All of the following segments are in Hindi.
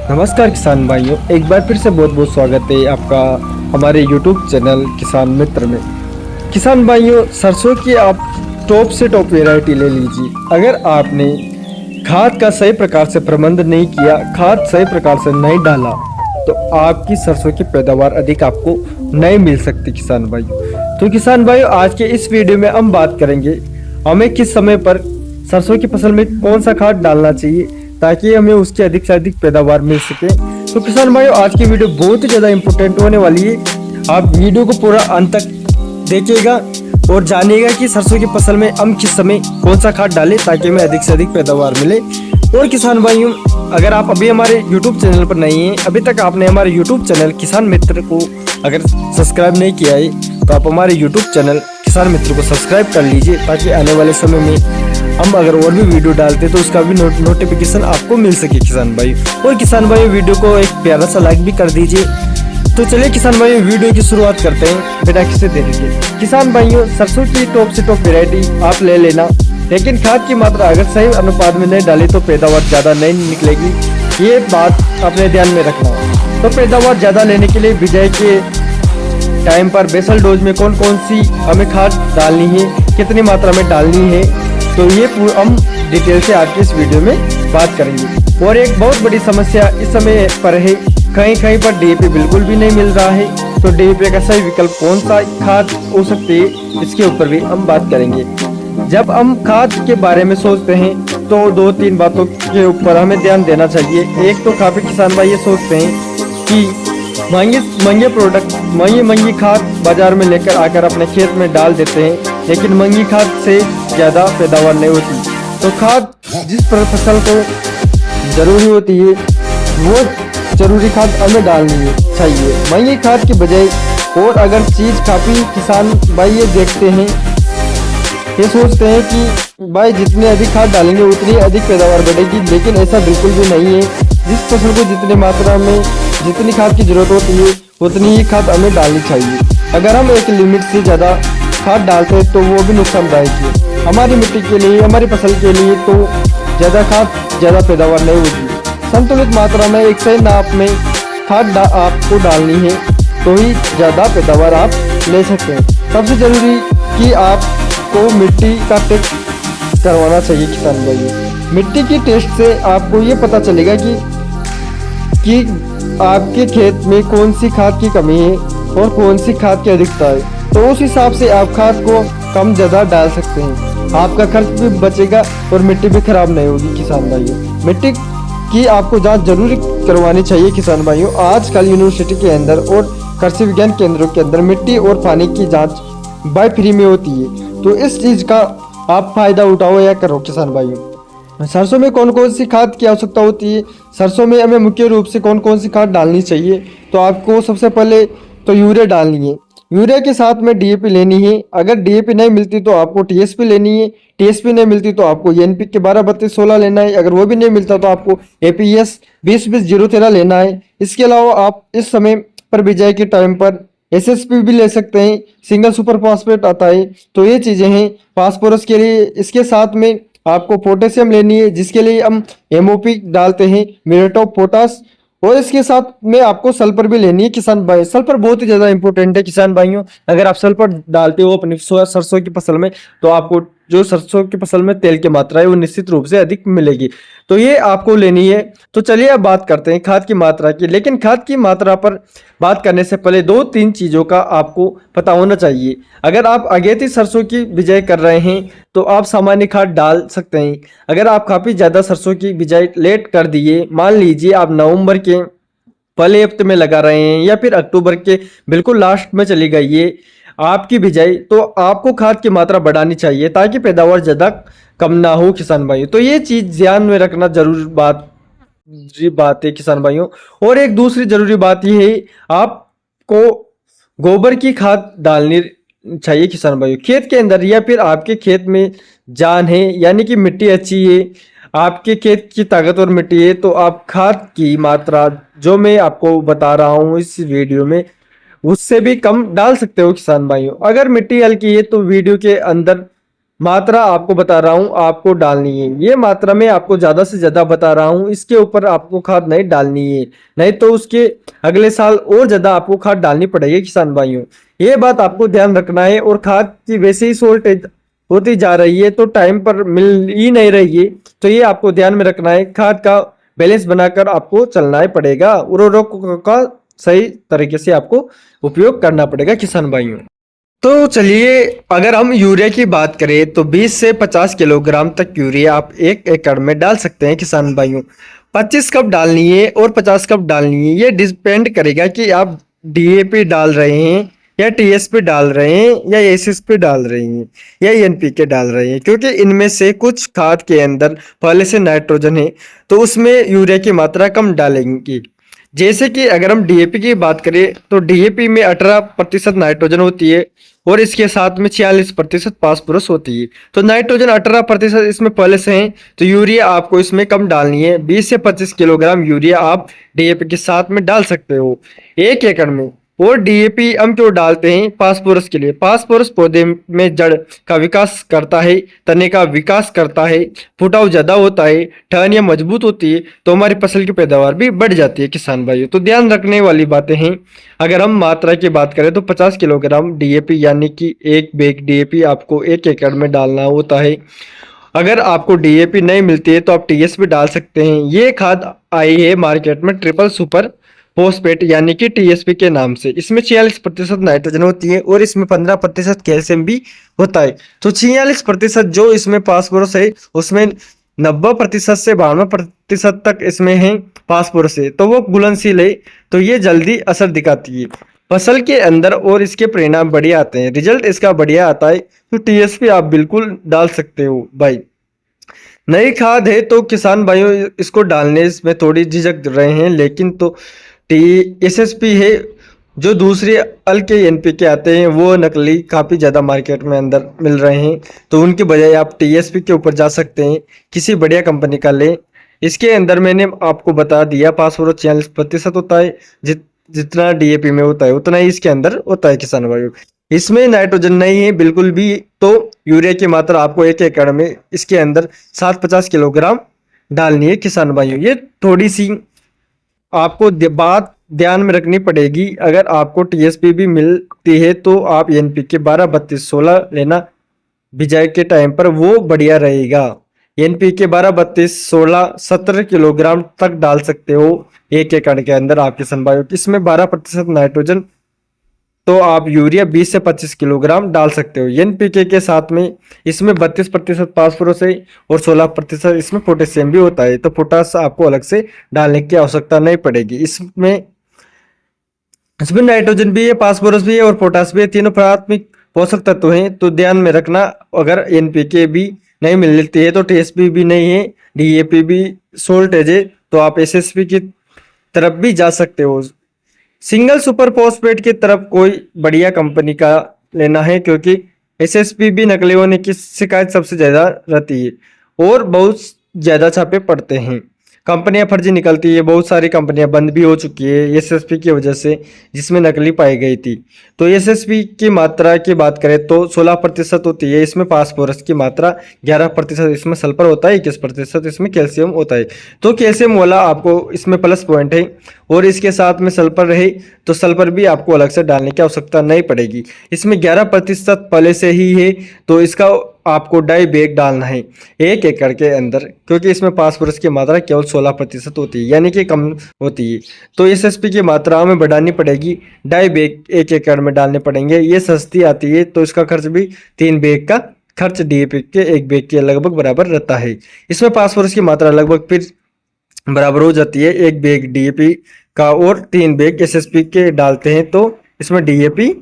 नमस्कार किसान भाइयों, एक बार फिर से बहुत बहुत स्वागत है आपका हमारे YouTube चैनल किसान मित्र में। किसान भाइयों, सरसों की आप टॉप से टॉप वैरायटी ले लीजिए। अगर आपने खाद का सही प्रकार से प्रबंध नहीं किया, खाद सही प्रकार से नहीं डाला, तो आपकी सरसों की पैदावार अधिक आपको नहीं मिल सकती किसान भाइयों। तो किसान भाइयों, आज के इस वीडियो में हम बात करेंगे हमें किस समय पर सरसों की फसल में कौन सा खाद डालना चाहिए ताकि हमें उसकी अधिक से अधिक पैदावार मिल सके। तो किसान भाइयों, आज की वीडियो बहुत ही ज़्यादा इंपॉर्टेंट होने वाली है। आप वीडियो को पूरा अंत तक देखिएगा और जानिएगा कि सरसों की फसल में हम किस समय कौन सा खाद डालें ताकि हमें अधिक से अधिक पैदावार मिले। और किसान भाइयों, अगर आप अभी हमारे YouTube चैनल पर नहीं हैं, अभी तक आपने हमारे YouTube चैनल किसान मित्र को अगर सब्सक्राइब नहीं किया है तो आप हमारे YouTube चैनल किसान मित्र को सब्सक्राइब कर लीजिए ताकि आने वाले समय में हम अगर और भी वीडियो डालते तो उसका भी नोटिफिकेशन आपको मिल सके किसान भाई। और किसान भाई, वीडियो को एक प्यारा सा लाइक भी कर दीजिए। तो चलिए किसान भाई, वीडियो की शुरुआत करते हैं बिना किसी देरी के। किसान भाइयों, सरसों की टॉप से टॉप वैरायटी आप ले लेना, लेकिन खाद की मात्रा अगर सही अनुपात में नहीं डाली तो पैदावार ज्यादा नहीं निकलेगी। ये बात अपने ध्यान में रखना। तो पैदावार ज्यादा लेने के लिए बिजाई के टाइम पर बेसल डोज में कौन कौन सी हमें खाद डालनी है, कितनी मात्रा में डालनी है, तो ये हम डिटेल से आज की इस वीडियो में बात करेंगे। और एक बहुत बड़ी समस्या इस समय पर है, कहीं कहीं पर डीएपी बिल्कुल भी नहीं मिल रहा है। तो डीएपी का सही विकल्प कौन सा खाद हो सकती है, इसके ऊपर भी हम बात करेंगे। जब हम खाद के बारे में सोचते हैं तो दो तीन बातों के ऊपर हमें ध्यान देना चाहिए। एक तो काफी किसान भाई ये सोचते हैं कि महंगे प्रोडक्ट, महंगी खाद बाजार में लेकर आकर अपने खेत में डाल देते हैं, लेकिन महंगी खाद से ज़्यादा पैदावार नहीं होती। तो खाद जिस फसल को जरूरी होती है वो जरूरी खाद हमें डालनी चाहिए, महंगी खाद की बजाय। और अगर चीज़ काफ़ी किसान भाई ये देखते हैं, ये सोचते हैं कि भाई जितने अधिक खाद डालेंगे उतनी अधिक पैदावार बढ़ेगी, लेकिन ऐसा बिल्कुल भी नहीं है। जिस फसल को जितनी मात्रा में जितनी खाद की जरूरत होती है उतनी ही खाद हमें डालनी चाहिए। अगर हम एक लिमिट से ज़्यादा खाद डालते हैं तो वो भी नुकसानदायक है हमारी मिट्टी के लिए, हमारी फसल के लिए। तो ज़्यादा खाद ज़्यादा पैदावार नहीं होगी। संतुलित मात्रा में एक सही नाप में खाद आपको डालनी है तो ही ज़्यादा पैदावार आप ले सकते हैं। सबसे ज़रूरी कि आपको मिट्टी का टेस्ट करवाना चाहिए किसान भाइयों। मिट्टी की टेस्ट से आपको ये पता चलेगा कि आपके खेत में कौन सी खाद की कमी है और कौन सी खाद की अधिकता है। तो उस हिसाब से आप खाद को कम ज़्यादा डाल सकते हैं। आपका खर्च भी बचेगा और मिट्टी भी खराब नहीं होगी किसान भाइयों। मिट्टी की आपको जांच जरूर करवानी चाहिए किसान भाइयों। आजकल यूनिवर्सिटी के अंदर और कृषि विज्ञान केंद्रों के अंदर मिट्टी और पानी की जांच बाय फ्री में होती है। तो इस चीज़ का आप फायदा उठाओ या करो किसान भाइयों। सरसों में कौन कौन सी खाद की आवश्यकता होती है, सरसों में हमें मुख्य रूप से कौन कौन सी खाद डालनी चाहिए। तो आपको सबसे पहले तो यूरिया डालनी है। यूरिया के साथ में डीएपी लेनी है। अगर डीएपी नहीं मिलती तो आपको टीएसपी लेनी है। टीएसपी नहीं मिलती तो आपको एनपीके 12-32-16 लेना है। अगर वो भी नहीं मिलता तो आपको एपीएस 20-20-013 लेना है। इसके अलावा आप इस समय पर बिजाई के टाइम पर एसएसपी भी ले सकते हैं, सिंगल सुपर फॉस्फेट आता है। तो ये चीज़ें हैं फास्फोरस के लिए। इसके साथ में आपको पोटेशियम लेनी है, जिसके लिए हम एमओपी डालते हैं, म्यूरेट ऑफ पोटाश। और इसके साथ में आपको सल्फर भी लेनी है किसान भाई। सल्फर बहुत ही ज़्यादा इंपॉर्टेंट है किसान भाइयों। अगर आप सल्फर डालते हो अपनी सरसों की फसल में तो आपको जो सरसों की फसल में तेल की मात्रा है वो निश्चित रूप से अधिक मिलेगी। तो ये आपको लेनी है। तो चलिए अब बात करते हैं खाद की मात्रा की। लेकिन खाद की मात्रा पर बात करने से पहले दो तीन चीज़ों का आपको पता होना चाहिए। अगर आप अगेती सरसों की बिजाई कर रहे हैं तो आप सामान्य खाद डाल सकते हैं। अगर आप काफ़ी ज़्यादा सरसों की बिजाई लेट कर दिए, मान लीजिए आप नवंबर के पहले हफ्ते में लगा रहे हैं या फिर अक्टूबर के बिल्कुल लास्ट में चली गई है आपकी बिजाई, तो आपको खाद की मात्रा बढ़ानी चाहिए ताकि पैदावार ज़्यादा कम ना हो किसान भाइयों। तो ये चीज़ ध्यान में रखना जरूरी बात है किसान भाइयों। और एक दूसरी जरूरी बात ये है, आपको गोबर की खाद डालनी चाहिए किसान भाइयों खेत के अंदर। या फिर आपके खेत में जान है, यानी कि मिट्टी अच्छी है, आपके खेत की ताकतवर मिट्टी है, तो आप खाद की मात्रा जो मैं आपको बता रहा हूँ इस वीडियो में उससे भी कम डाल सकते हो किसान भाइयों। अगर मिट्टी हल्की है तो वीडियो के अंदर मात्रा आपको बता रहा हूँ, आपको डालनी है। ये मात्रा में आपको ज्यादा से ज्यादा बता रहा हूँ, इसके ऊपर आपको खाद नहीं डालनी है, नहीं तो उसके अगले साल और ज्यादा आपको खाद डालनी पड़ेगी किसान भाइयों। ये बात आपको ध्यान रखना है। और खाद की वैसे ही शॉर्टेज होती जा रही है, तो टाइम पर मिल ही नहीं रही है, तो ये आपको ध्यान में रखना है। खाद का बैलेंस बनाकर आपको चलना ही पड़ेगा, उर्वरकों का सही तरीके से आपको उपयोग करना पड़ेगा किसान भाइयों। तो चलिए, अगर हम यूरिया की बात करें तो 20 से 50 किलोग्राम तक यूरिया आप 1 एकड़ में डाल सकते हैं किसान भाइयों। 25 कब डालनी है और 50 कब डालनी है, ये डिपेंड करेगा कि आप डीएपी डाल रहे हैं या टीएसपी डाल रहे हैं या एसएसपी डाल रहे हैं या एनपीके डाल रहे हैं, क्योंकि इनमें से कुछ खाद के अंदर पहले से नाइट्रोजन है, तो उसमें यूरिया की मात्रा कम डालेंगे। जैसे कि अगर हम डीएपी की बात करें तो डीएपी में 18% नाइट्रोजन होती है और इसके साथ में 46% फास्फोरस होती है। तो नाइट्रोजन 18% इसमें पहले से है, तो यूरिया आपको इसमें कम डालनी है। 20 से 25 किलोग्राम यूरिया आप डीएपी के साथ में डाल सकते हो 1 एकड़ में। और डीएपी हम क्यों डालते हैं? फास्फोरस के लिए। फास्फोरस पौधे में जड़ का विकास करता है, तने का विकास करता है, फुटाव ज्यादा होता है, टहनियाँ मजबूत होती है, तो हमारी फसल की पैदावार भी बढ़ जाती है किसान भाइयों। तो ध्यान रखने वाली बातें हैं। अगर हम मात्रा की बात करें तो 50 किलोग्राम डीएपी यानी कि 1 बैग डीएपी आपको 1 एकड़ में डालना होता है। अगर आपको डीएपी नहीं मिलती है तो आप टीएसपी डाल सकते हैं। ये खाद आई है मार्केट में ट्रिपल सुपर फोस्फेट यानी कि टीएसपी के नाम से। इसमें 46% नाइट्रोजन होती है और इसमें 15% कैल्शियम भी होता है। तो 46% जो इसमें फास्फोरस है, उसमें 90% से 92% तक इसमें है फास्फोरस है, तो वो घुलनशील है, तो ये जल्दी असर दिखाती है फसल के अंदर और इसके परिणाम बढ़िया आते हैं, रिजल्ट इसका बढ़िया आता है। तो टीएसपी आप बिल्कुल डाल सकते हो भाई। नई खाद है तो किसान भाइयों इसको डालने में थोड़ी झिझक रहे हैं, लेकिन तो टी एसएसपी है, जो दूसरे अल के एनपीके आते हैं वो नकली काफ़ी ज़्यादा मार्केट में अंदर मिल रहे हैं, तो उनके बजाय आप टीएसपी के ऊपर जा सकते हैं, किसी बढ़िया कंपनी का लें। इसके अंदर मैंने आपको बता दिया फास्फोरस 46% होता है, जितना डीएपी में होता है उतना ही इसके अंदर होता है किसान भाइयों। इसमें नाइट्रोजन नहीं है बिल्कुल भी, तो यूरिया की मात्रा आपको 1 एकड़ में इसके अंदर 750 किलोग्राम डालनी है किसान भाइयों। ये थोड़ी सी आपको बात ध्यान में रखनी पड़ेगी। अगर आपको टीएसपी भी मिलती है तो आप एनपीके 12-32-16 लेना बिजाई के टाइम पर, वो बढ़िया रहेगा। एनपीके 12-32-16 किलोग्राम तक डाल सकते हो 1 एकड़ के अंदर आप किसान भाइयों। इसमें 12% नाइट्रोजन, तो आप यूरिया 20 से 25 किलोग्राम डाल सकते हो। एनपीके के साथ में इसमें 32% फास्फोरस है और 16% इसमें पोटेशियम भी होता है, तो पोटास आपको अलग से डालने की आवश्यकता नहीं पड़ेगी। इसमें इसमें नाइट्रोजन भी है, फास्फोरस भी है और पोटास भी है, तीनों प्राथमिक पोषक तत्व हैं, तो ध्यान में रखना। अगर एनपीके भी नहीं मिलती है तो टीएसपी भी नहीं है, डीएपी भी शॉर्टेज है, तो आप एसएसपी की तरफ भी जा सकते हो। सिंगल सुपर फॉस्फेट की तरफ कोई बढ़िया कंपनी का लेना है, क्योंकि एसएसपी भी नकली होने की शिकायत सबसे ज्यादा रहती है और बहुत ज्यादा छापे पड़ते हैं। कंपनियां फर्जी निकलती है, बहुत सारी कंपनियां बंद भी हो चुकी है एसएसपी की वजह से, जिसमें नकली पाई गई थी। तो एसएसपी की मात्रा की बात करें तो 16% होती है, इसमें फास्फोरस की मात्रा 11%, इसमें सल्फर होता है 21%, इसमें कैल्शियम होता है। तो कैल्शियम वाला आपको इसमें प्लस पॉइंट है, और इसके साथ में सल्फर रहे तो सल्फर भी आपको अलग से डालने की आवश्यकता नहीं पड़ेगी। इसमें 11% पहले से ही है, तो इसका आपको 2.5 बैग डालना है 1 एकड़ के अंदर, क्योंकि इसमें फास्फोरस की मात्रा केवल 16% होती है, यानी कि कम होती है। तो एसएसपी की मात्रा हमें बढ़ानी पड़ेगी, 2.5 बैग 1 एकड़ में डालने पड़ेंगे। ये सस्ती आती है, तो इसका खर्च भी 3 बैग का खर्च डीएपी के 1 बैग के लगभग बराबर रहता है। इसमें फास्फोरस की मात्रा लगभग फिर बराबर हो जाती है 1 बैग डीएपी का, और 3 बैग एसएसपी के डालते हैं तो इसमें डीएपी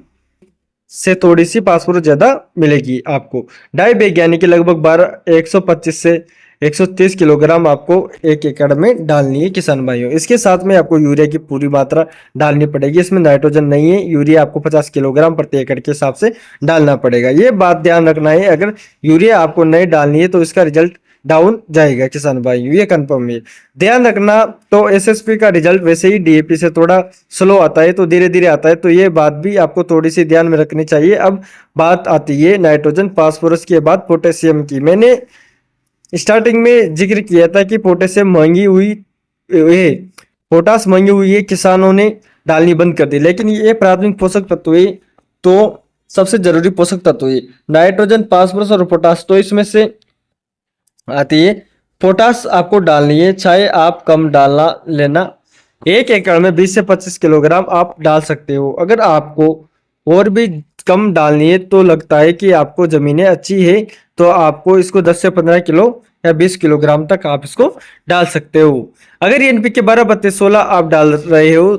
से थोड़ी सी फास्फोरस ज्यादा मिलेगी आपको। 2.5 बैग यानी कि लगभग 125 से 130 किलोग्राम आपको 1 एकड़ में डालनी है किसान भाइयों। इसके साथ में आपको यूरिया की पूरी मात्रा डालनी पड़ेगी। इसमें नाइट्रोजन नहीं है, यूरिया आपको 50 किलोग्राम प्रति एकड़ के हिसाब से डालना पड़ेगा। ये बात ध्यान रखना है। अगर यूरिया आपको नहीं डालनी है तो इसका रिजल्ट डाउन जाएगा किसान भाइयों, ये कंफर्म है। ध्यान रखना, तो एसएसपी का रिजल्ट वैसे ही डीएपी से थोड़ा स्लो आता है, तो धीरे धीरे आता है, तो ये बात भी आपको थोड़ी सी ध्यान में रखनी चाहिए। अब बात आती है नाइट्रोजन फास्फोरस के बाद पोटेशियम की। मैंने स्टार्टिंग में जिक्र किया था कि पोटेशियम महंगी हुई, ये पोटास महंगी हुई है, किसानों ने डालनी बंद कर दी, लेकिन ये प्राथमिक पोषक तत्व है, तो सबसे जरूरी पोषक तत्व है नाइट्रोजन फास्फोरस और पोटास, तो इसमें से आती है। पोटास आपको डालनी है, चाहे आप कम डालना लेना, 1 एकड़ में 20 से 25 किलोग्राम आप डाल सकते हो। अगर आपको और भी कम डालनी है तो लगता है कि आपको जमीनें अच्छी है, तो आपको इसको 10 से 15 किलो या 20 किलोग्राम तक आप इसको डाल सकते हो। अगर ये एनपीके 12-32-16 आप डाल रहे हो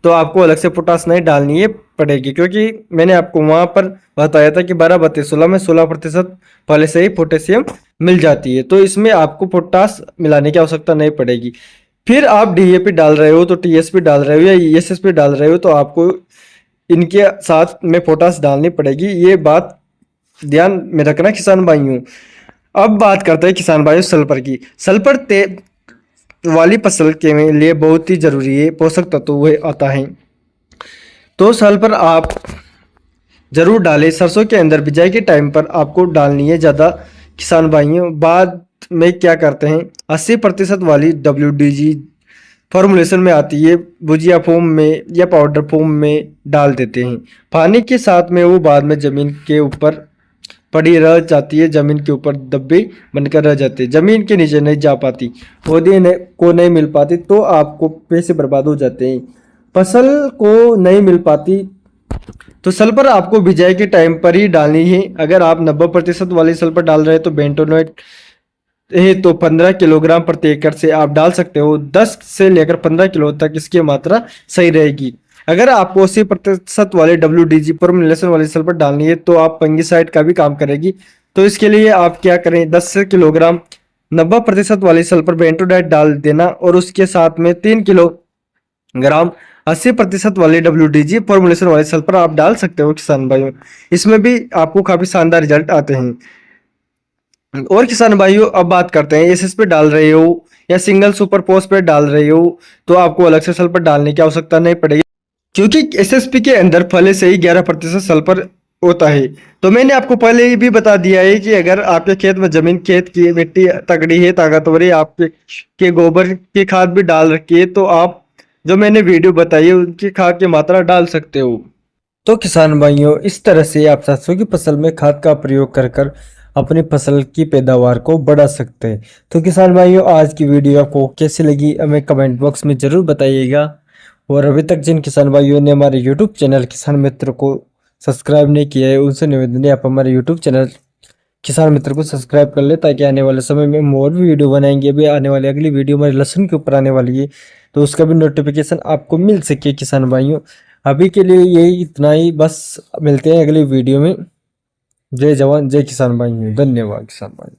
तो आपको अलग से पोटास नहीं डालनी है पड़ेगी, क्योंकि मैंने आपको वहां पर बताया था कि 12-32-16 में 16% पहले से ही पोटेशियम मिल जाती है, तो इसमें आपको पोटास मिलाने की आवश्यकता नहीं पड़ेगी। फिर आप डीएपी डाल रहे हो तो टीएसपी डाल रहे हो या एसएसपी डाल रहे हो, तो आपको इनके साथ में पोटास डालनी पड़ेगी, ये बात ध्यान में रखना किसान भाइयों। अब बात करते हैं किसान भाइयों सल्फर की। सल्फर वाली फसल के लिए बहुत ही जरूरी है, पोषक तत्व वह आता है, तो सल्फर आप जरूर डालें। सरसों के अंदर बिजाई के टाइम पर आपको डालनी है ज़्यादा किसान भाइयों। बाद में क्या करते हैं, 80% वाली WDG फॉर्मुलेशन में आती है, भुजिया फॉर्म में या पाउडर फॉर्म में डाल देते हैं पानी के साथ में, वो बाद में ज़मीन के ऊपर पड़ी रह जाती है, ज़मीन के ऊपर दब्बे बनकर रह जाते हैं, ज़मीन के नीचे नहीं जा पाती, पौधे को नहीं मिल पाती, तो आपको पैसे बर्बाद हो जाते हैं, फसल को नहीं मिल पाती। तो सल्फर आपको बिजाई के टाइम पर ही डालनी है। अगर आप 90% वाली सल्फर डाल रहे हैं तो बेंटोनोइट है तो 15 किलोग्राम प्रति एकड़ से आप डाल सकते हो। 10 से लेकर 15 किलो तक इसकी मात्रा सही रहेगी। अगर आपको 80% वाले WDG फॉर्मुलेशन वाली सल्फर डालनी है तो आप फंगिसाइड का भी काम करेगी, तो इसके लिए आप क्या करें, 10 से किलोग्राम 90% वाली सल्फर बेंटोनाइट डाल देना, और उसके साथ में 3 किलोग्राम 80% वाले WDG फॉर्मुलेशन वाले सल्फर आप डाल सकते हो किसान भाइयों। इसमें भी आपको काफी शानदार रिजल्ट आते हैं। और किसान भाइयों अब बात करते हैं, एसएसपी डाल रहे हो या सिंगल सुपर फॉस्फेट डाल रहे हो तो आपको अलग से सल्फर डालने की आवश्यकता नहीं पड़ेगी, क्योंकि एसएसपी के अंदर पहले से ही 11% सल्फर होता है। तो मैंने आपको पहले ही भी बता दिया है कि अगर आपके खेत में जमीन, खेत की मिट्टी तगड़ी है, ताकतवर है, आपके गोबर की खाद भी डाल रखी है, तो आप जो मैंने वीडियो बताई है उनकी खाद की मात्रा डाल सकते हो। तो किसान भाइयों इस तरह से आप सरसों की फसल में खाद का प्रयोग कर कर अपनी फसल की पैदावार को बढ़ा सकते हैं। तो किसान भाइयों आज की वीडियो आपको कैसी लगी हमें कमेंट बॉक्स में जरूर बताइएगा, और अभी तक जिन किसान भाइयों ने हमारे यूट्यूब चैनल किसान मित्र को सब्सक्राइब नहीं किया है उनसे निवेदन है आप हमारे यूट्यूब चैनल किसान मित्र को सब्सक्राइब कर ले, ताकि आने वाले समय में हम और भी वीडियो बनाएंगे। अभी आने वाली अगली वीडियो हमारे लहसुन के ऊपर आने वाली है, तो उसका भी नोटिफिकेशन आपको मिल सके किसान भाइयों। अभी के लिए यही इतना ही, बस मिलते हैं अगली वीडियो में। जय जवान जय किसान भाइयों, धन्यवाद किसान भाई।